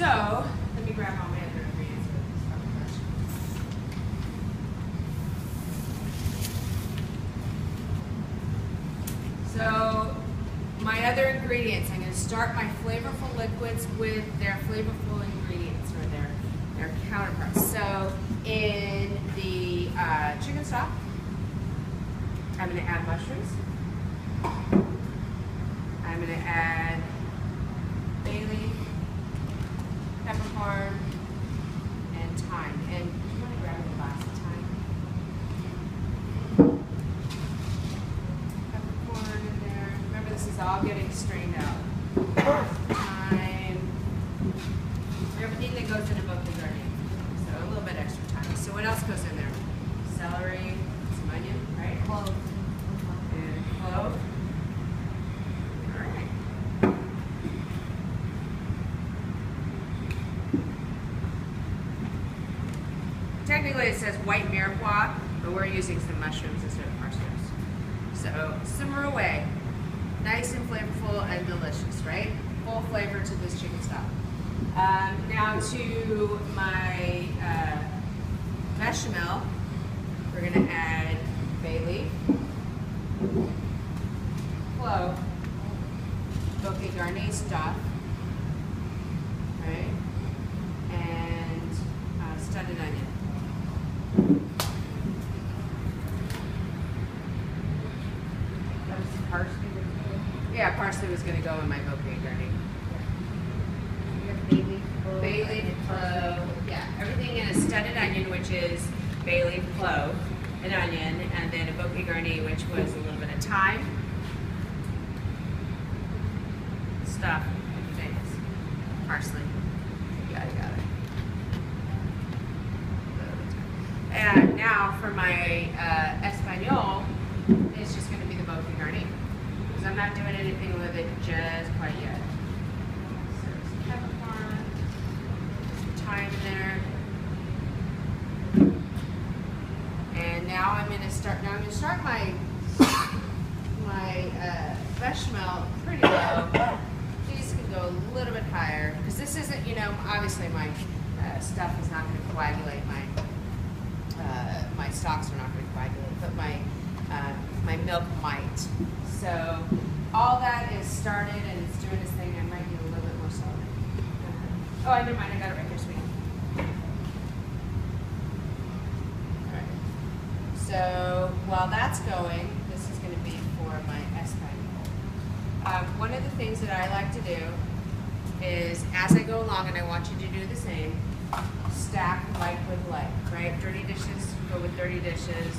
So, let me grab all my other ingredients for this first. So, my other ingredients, I'm going to start my flavorful liquids with their flavorful ingredients, or their counterparts. So, in the chicken stock, I'm going to add mushrooms. I'm going to add bay leaf, peppercorn, and thyme. And you want to grab a glass of thyme? Peppercorn in there. Remember, this is all getting strained out. Thyme. Everything that goes in a book is already. So a little bit extra thyme. So what else goes in there? Celery, some onion, right? Clove. And clove. Technically it says white mirepoix, but we're using some mushrooms instead of parsley. So simmer away. Nice and flavorful and delicious, right? Full flavor to this chicken stock. Now to my bechamel, we're going to add bay leaf, clove, bouquet garni stuff, right? And studded onion. Yeah, parsley was going to go in my bouquet garni. Bay leaf, clove, yeah, everything in a studded onion, which is bay leaf, clove, an onion, and then a bouquet garni, which was a little bit of thyme, stuff, things, parsley. Got it. And now for my espagnole, it's just going to be the bouquet garni, because I'm not doing anything with it just quite yet. So some peppercorn, some thyme in there, and now I'm going to start. Now I'm going to start my bechamel pretty low. These can go a little bit higher, because this isn't, obviously my stuff is not going to coagulate. My stocks are not going to coagulate, but my milk might. So all that is started and it's doing its thing. I might need a little bit more salt. Oh, never mind. I got it right here, sweetie. All right. So while that's going, this is going to be for my espagnole. One of the things that I like to do is, as I go along, and I want you to do the same, stack like with like, right? Dirty dishes go with dirty dishes,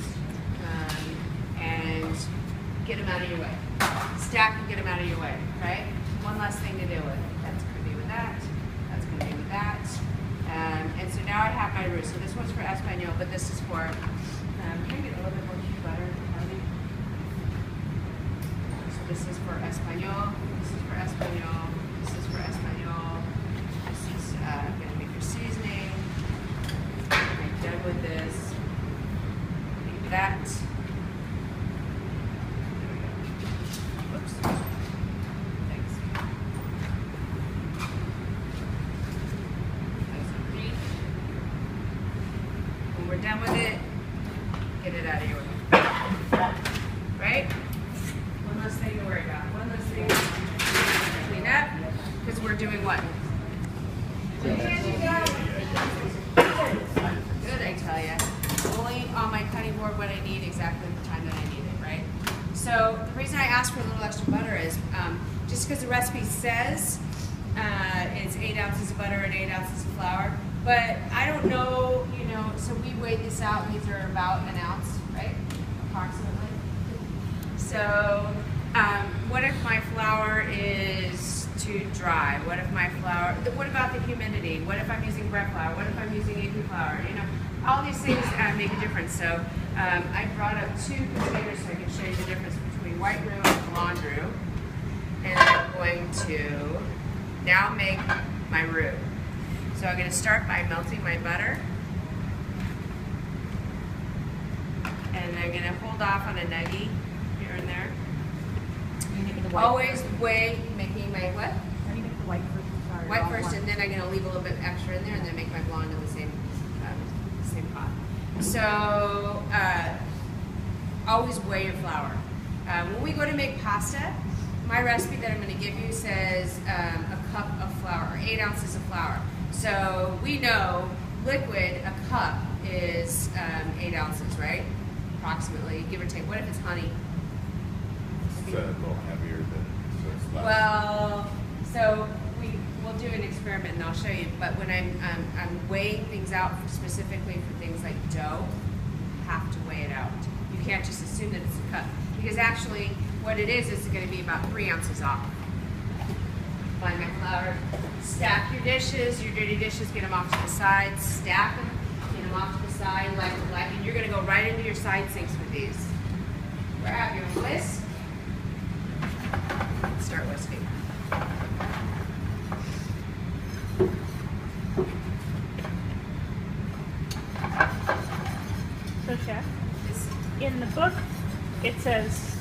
and get them out of your way. Stack and get them out of your way, right? One less thing to deal with. That's going to be with that. That's going to be with that. And so now I have my roux. So this one's for espagnole, but this is for, can I get a little bit more cheap butter? So this is for espagnole. This is for espagnole. This is for espagnole. This is going to be for seasoning. I'm done with this. Leave that. Oops. Thanks. When we're done with it, get it out of your way. Right? One less thing to worry about. One less thing to clean up, because we're doing what? Good, I tell you. Only on my cutting board what I need exactly the time that I need it, right? So the reason I asked for a little extra butter is just because the recipe says it's 8 ounces of butter and 8 ounces of flour, but I don't know, so we weighed this out. These are about an ounce, right? Approximately. So what if my flour is too dry? What about the humidity? What if I'm using bread flour? What if I'm using AP flour? All these things make a difference. So I brought up 2 containers so I can show you the difference between white roux and blonde roux. And I'm going to now make my roux. So I'm going to start by melting my butter. And I'm going to hold off on a nugget here and there. Always making my what? How do you make the white fruit? Sorry. white first, and then I'm going to leave a little bit extra in there, and then make my blonde in the same pot. So always weigh your flour. When we go to make pasta, my recipe that I'm going to give you says a cup of flour, or 8 ounces of flour. So we know liquid, a cup is 8 ounces, right? Approximately, give or take. What if it's honey? It's a little heavier than, so it's less. Well, so we'll do an experiment and I'll show you. But when I'm weighing things out specifically for things like dough, you have to weigh it out. You can't just assume that it's a cup, because actually what it is going to be about 3 ounces off. Find my flour. Stack your dishes, your dirty dishes, get them off to the side. Stack them, get them off to the side, like, and you're going to go right into your side sinks with these. Grab your whisk. Start whisking. So, Chef, in the book, it says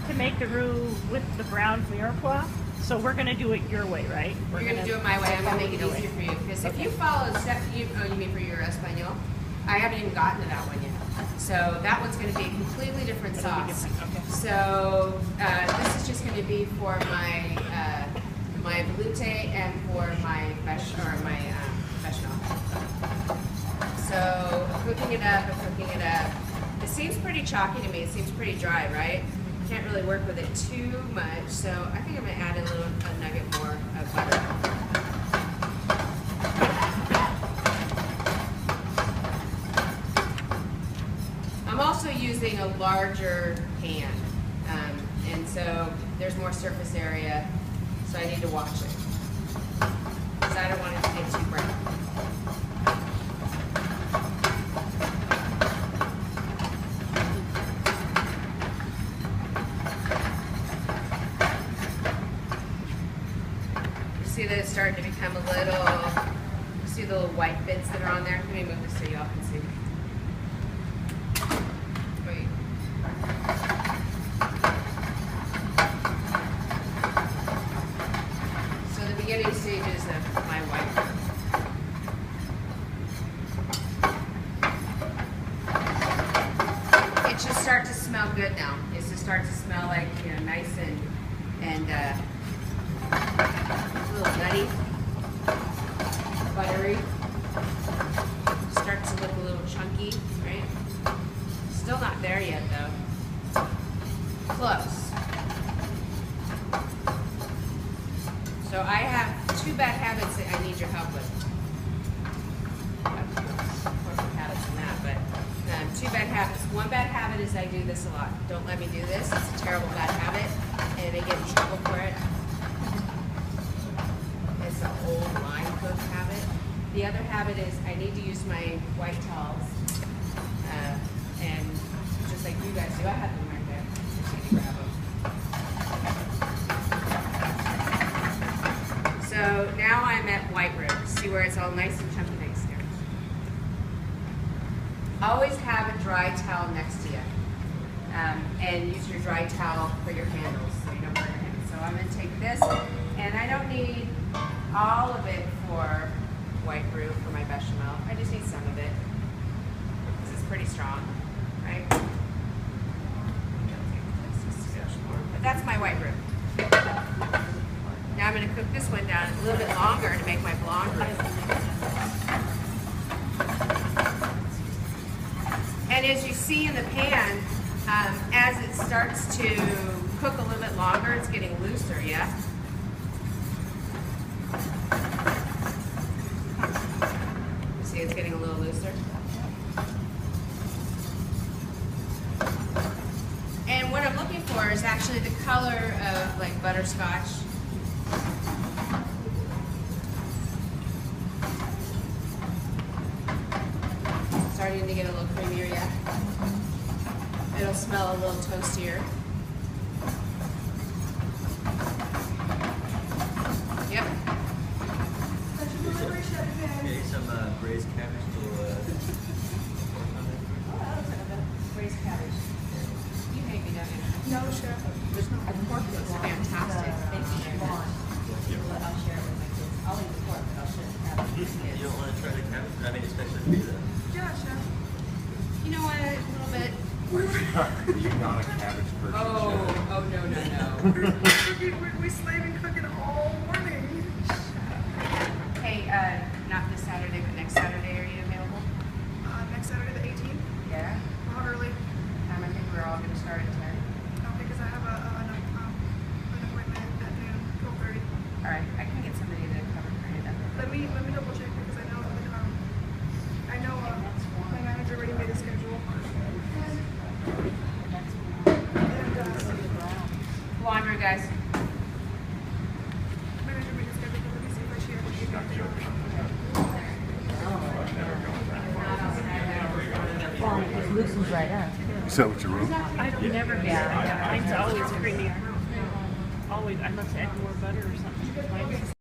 to make the roux with the brown mirepoix. So we're going to do it your way, right? You're going to do it my way. I'm going to make it easier for you. Because if you follow step, you mean for your Espanol? I haven't even gotten to that one yet. So that one's going to be a completely different sauce. Okay. So this is just going to be for my my velouté and for my bechamel. So cooking it up and cooking it up. It seems pretty chalky to me. It seems pretty dry, right? Can't really work with it too much, so I think I'm going to add a nugget more of butter. I'm also using a larger pan, and so there's more surface area, so I need to watch it, because I don't want it to get too brown. See that it's starting to become a little, see the little white bits that are on there? Let me move this so y'all can see. Wait. So the beginning stages of my white. It should start to smell good now. It should start to smell like, you know, nice and a little nutty, buttery. Starts to look a little chunky, right? Still not there yet, though. Close. So I have 2 bad habits that I need your help with. More habits than that, but 2 bad habits. One bad habit is I do this a lot. Don't let me do this. It's a terrible bad habit, and I get in trouble for it. It's an old line cook habit. The other habit is I need to use my white towels, and just like you guys do, I have them right there. Just need to grab them. So now I'm at white roux. See where it's all nice and chunky next here. Always have a dry towel next to you, and use your dry towel for your handles so you don't burn your hands. So I'm going to take this, and I don't need all of it for white roux for my bechamel. I just need some of it. This is pretty strong, right? But that's my white roux. Now I'm going to cook this one down a little bit longer to make my blonde roux. And as you see in the pan, as it starts to cook a little bit longer, it's getting looser, yeah? See, it's getting a little looser. And what I'm looking for is actually the color of like butterscotch. Starting to get a little creamier yet. It'll smell a little toastier. Yep. Okay, some braised cabbage to work on it. Oh, that looks like a braised cabbage. You hate me, don't you? No, Chef. The pork looks fantastic. Thank you. I'll share it with my kids. I'll eat it. You don't want to try the cabbage? I mean, especially for you though. Yeah, chef. You know what? A little bit. Are you not a cabbage person? Oh, no. We slave and cook it all morning. Hey, not this Saturday, but next Saturday, are you available? Next Saturday the 18th. Yeah. How early? I think we're all gonna start at 10. Okay, because I have an appointment at noon, 12:30. All right, I can get somebody to cover for you then. Let me double check because I know my manager already made a schedule. Wander, guys. Manager made a schedule. Let me see if she actually got it. Well, it just loosens right up. Is that what your room? I've never had. Mine's always creamier. Always, I must add more butter or something. Mine's